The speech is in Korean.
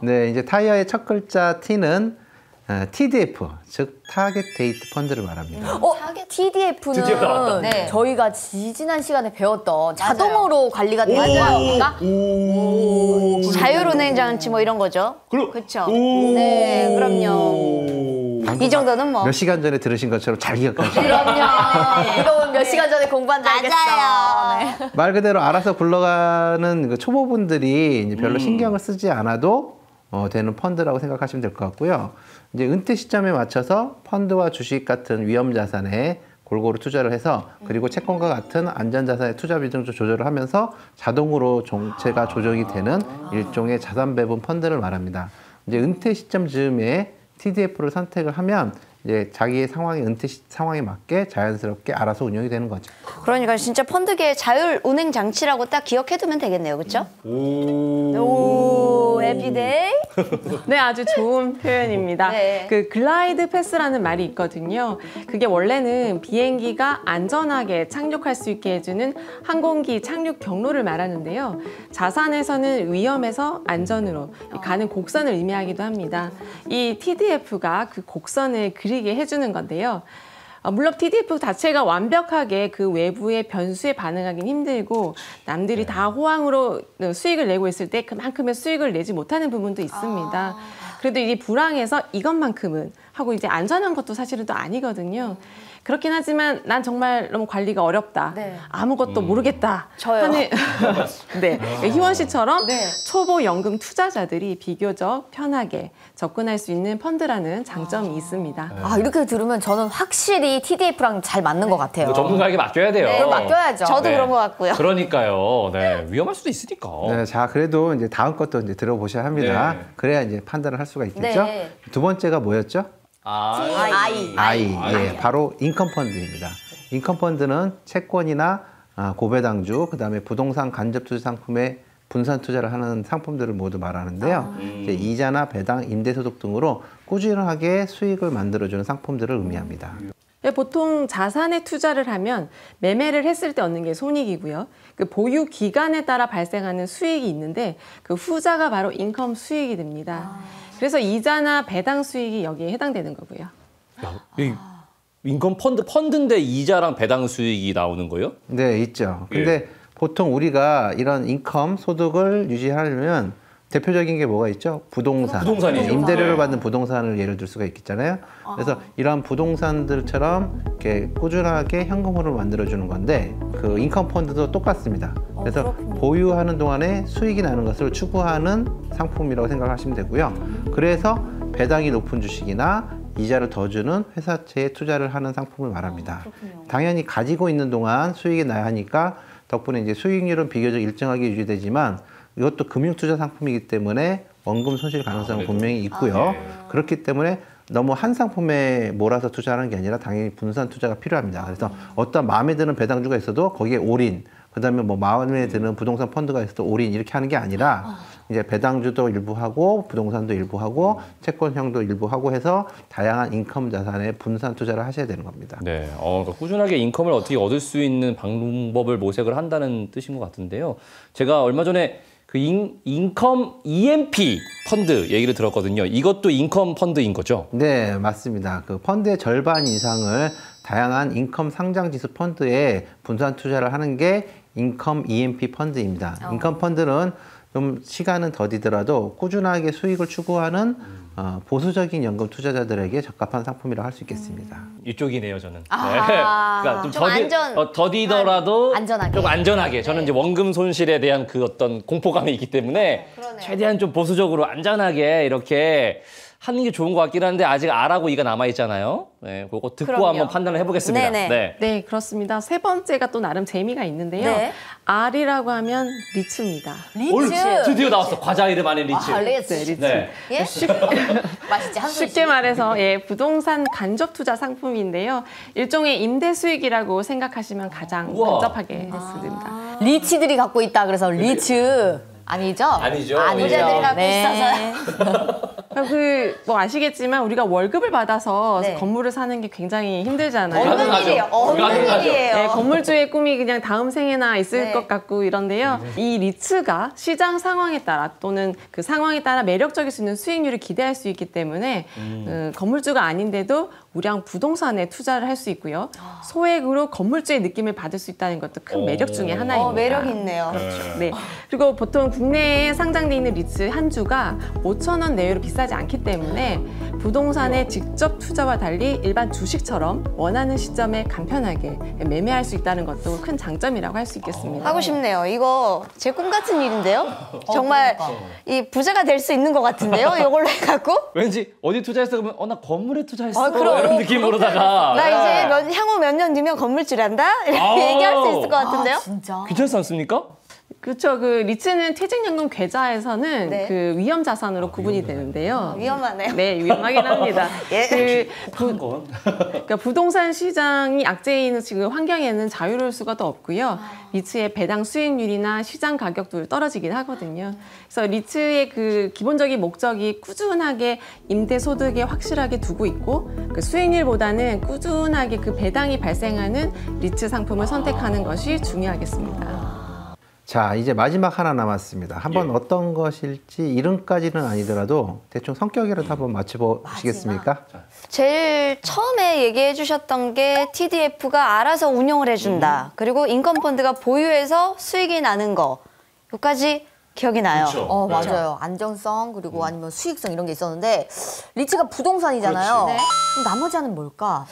네, 이제 타이어의 첫 글자 T는 TDF, 즉 타겟 데이트 펀드를 말합니다. TDF는 드디어 나왔다. 네. 저희가 지난 시간에 배웠던 자동으로 관리가 되는 거 아닙니까? 자율은행 장치 뭐 이런 거죠. 그렇죠. 네, 그럼요. 이 정도는 뭐. 몇 시간 전에 들으신 것처럼 잘 기억하시죠? 그럼요. 이거 몇 시간 전에 공부한 줄 알겠어. 맞아요. 네. 말 그대로 알아서 굴러가는 그 초보분들이 이제 별로 신경을 쓰지 않아도 되는 펀드라고 생각하시면 될 것 같고요. 이제 은퇴 시점에 맞춰서 펀드와 주식 같은 위험 자산에 골고루 투자를 해서 그리고 채권과 같은 안전 자산의 투자 비중도 조절을 하면서 자동으로 정체가 조정이 되는 일종의 자산 배분 펀드를 말합니다. 이제 은퇴 시점 즈음에 TDF를 선택을 하면 이제 자기의 은퇴 상황에 맞게 자연스럽게 알아서 운영이 되는 거죠. 그러니까 진짜 펀드계의 자율은행 장치라고 딱 기억해두면 되겠네요, 그렇죠? 오, 해피데이. 네, 아주 좋은 표현입니다. 네. 그 글라이드 패스라는 말이 있거든요. 그게 원래는 비행기가 안전하게 착륙할 수 있게 해주는 항공기 착륙 경로를 말하는데요. 자산에서는 위험에서 안전으로 가는 곡선을 의미하기도 합니다. 이 TDF가 그 곡선을 그리게 해주는 건데요. 물론 TDF 자체가 완벽하게 그 외부의 변수에 반응하기는 힘들고 남들이 다 호황으로 수익을 내고 있을 때 그만큼의 수익을 내지 못하는 부분도 있습니다. 그래도 이 불황에서 이것만큼은 하고 이제 안전한 것도 사실은 또 아니거든요. 그렇긴 하지만 난 정말 너무 관리가 어렵다. 네. 아무것도 모르겠다. 저요. 하는 네, 희원 씨처럼 네. 초보 연금 투자자들이 비교적 편하게 접근할 수 있는 펀드라는 장점이 있습니다. 이렇게 들으면 저는 확실히 TDF랑 잘 맞는 것 같아요. 전문가에게 맡겨야 돼요. 그럼 맡겨야죠. 저도 네. 그런 것 같고요. 그러니까요. 네, 위험할 수도 있으니까. 네, 자, 그래도 이제 다음 것도 이제 들어보셔야 합니다. 네. 그래야 이제 판단을 할 수가 있겠죠. 네. 두 번째가 뭐였죠? 예, 바로 인컴 펀드입니다. 인컴 펀드는 채권이나 고배당주, 그다음에 부동산 간접 투자 상품에 분산 투자를 하는 상품들을 모두 말하는데요. 이제 이자나 배당, 임대소득 등으로 꾸준하게 수익을 만들어주는 상품들을 의미합니다. 보통 자산에 투자를 하면 매매를 했을 때 얻는 게 손익이고요. 그 보유 기간에 따라 발생하는 수익이 있는데 그 후자가 바로 인컴 수익이 됩니다. 그래서 이자나 배당 수익이 여기에 해당되는 거고요. 이 인컴 펀드인데 이자랑 배당 수익이 나오는 거예요? 네, 있죠. 근데 보통 우리가 이런 인컴, 소득을 유지하려면 대표적인 게 뭐가 있죠? 부동산이죠. 임대료를 받는 부동산을 예를 들 수가 있겠잖아요. 그래서 이러한 부동산들처럼 이렇게 꾸준하게 현금흐름을 만들어주는 건데 그 인컴 펀드도 똑같습니다. 그래서 보유하는 동안에 수익이 나는 것을 추구하는 상품이라고 생각하시면 되고요. 그래서 배당이 높은 주식이나 이자를 더 주는 회사채에 투자를 하는 상품을 말합니다. 당연히 가지고 있는 동안 수익이 나야 하니까 덕분에 이제 수익률은 비교적 일정하게 유지되지만 이것도 금융투자 상품이기 때문에 원금 손실 가능성은 분명히 있고요. 그렇기 때문에 너무 한 상품에 몰아서 투자하는 게 아니라 당연히 분산 투자가 필요합니다. 그래서 어떤 마음에 드는 배당주가 있어도 거기에 올인, 그다음에 뭐 마음에 드는 부동산 펀드가 있어도 올인 이렇게 하는 게 아니라 이제 배당주도 일부 하고 부동산도 일부 하고 채권형도 일부 하고 해서 다양한 인컴 자산에 분산 투자를 하셔야 되는 겁니다. 네, 그러니까 꾸준하게 인컴을 어떻게 얻을 수 있는 방법을 모색을 한다는 뜻인 것 같은데요. 제가 얼마 전에 그 인컴 EMP 펀드 얘기를 들었거든요. 이것도 인컴 펀드인 거죠? 네, 맞습니다. 그 펀드의 절반 이상을 다양한 인컴 상장 지수 펀드에 분산 투자를 하는 게 인컴 EMP 펀드입니다. 인컴 펀드는 좀 시간은 더디더라도 꾸준하게 수익을 추구하는 보수적인 연금 투자자들에게 적합한 상품이라고 할 수 있겠습니다. 이쪽이네요, 저는. 네. 그러니까 좀 더디더라도 안전하게. 좀 안전하게. 저는 이제 원금 손실에 대한 그 어떤 공포감이 있기 때문에 최대한 좀 보수적으로 안전하게 이렇게 하는 게 좋은 것 같긴 한데 아직 R하고 E가 남아있잖아요. 네, 그거 듣고 한번 판단을 해보겠습니다. 네네. 네, 그렇습니다. 세 번째가 또 나름 재미가 있는데요. 네. R이라고 하면 리츠입니다. 리츠. 드디어 나왔어. 과자 이름 아닌 리츠. 리츠. 네, 리츠. 네. 예? 맛있지, 한 손씩. 쉽게 말해서 부동산 간접 투자 상품인데요. 일종의 임대 수익이라고 생각하시면 가장 우와. 근접하게 했습니다. 리치들이 갖고 있다 그래서 리츠. 아니죠? 아니죠. 아니죠. 부자들이 갖고 네. 있어서요. 뭐 아시겠지만 우리가 월급을 받아서 네. 건물을 사는 게 굉장히 힘들잖아요. 없는 일이에요. 없는 일이에요. 네, 건물주의 꿈이 그냥 다음 생에나 있을 네. 것 같고 이런데요. 이 리츠가 시장 상황에 따라 또는 그 상황에 따라 매력적일 수 있는 수익률을 기대할 수 있기 때문에 건물주가 아닌데도 우량 부동산에 투자를 할 수 있고요. 소액으로 건물주의 느낌을 받을 수 있다는 것도 큰 매력 중에 하나입니다. 매력 있네요. 네. 그리고 보통 국내에 상장돼 있는 리츠 한 주가 5,000원 내외로 비싸지 않기 때문에 부동산에 직접 투자와 달리 일반 주식처럼 원하는 시점에 간편하게 매매할 수 있다는 것도 큰 장점이라고 할 수 있겠습니다. 하고 싶네요. 이거 제 꿈 같은 일인데요. 정말 이 부자가 될 수 있는 것 같은데요. 이걸로 해갖고 왠지 어디 투자했어 그러면 나 건물에 투자했어 그럼. 이런 느낌으로다가 나 이제 향후 몇 년 뒤면 건물주란다 이렇게 얘기할 수 있을 것 같은데요. 진짜? 괜찮지 않습니까? 그렇죠. 그 리츠는 퇴직연금 계좌에서는 네. 그 위험 자산으로 구분이 되는데요. 위험하네요. 네, 위험하긴 합니다. 예. 그러니까 부동산 시장이 악재인 지금 환경에는 자유로울 수가 더 없고요. 리츠의 배당 수익률이나 시장 가격도 떨어지긴 하거든요. 그래서 리츠의 그 기본적인 목적이 꾸준하게 임대 소득에 확실하게 두고 있고 그 수익률보다는 꾸준하게 그 배당이 발생하는 리츠 상품을 선택하는 것이 중요하겠습니다. 자, 이제 마지막 하나 남았습니다. 한번 어떤 것일지 이름까지는 아니더라도 대충 성격이라도 한번 맞춰보시겠습니까? 제일 처음에 얘기해 주셨던 게 TDF가 알아서 운영을 해준다. 그리고 인컴펀드가 보유해서 수익이 나는 거. 여기까지 기억이 나요. 맞아요. 안정성 그리고 아니면 수익성 이런 게 있었는데 리츠가 부동산이잖아요. 네. 그럼 나머지 하는 뭘까?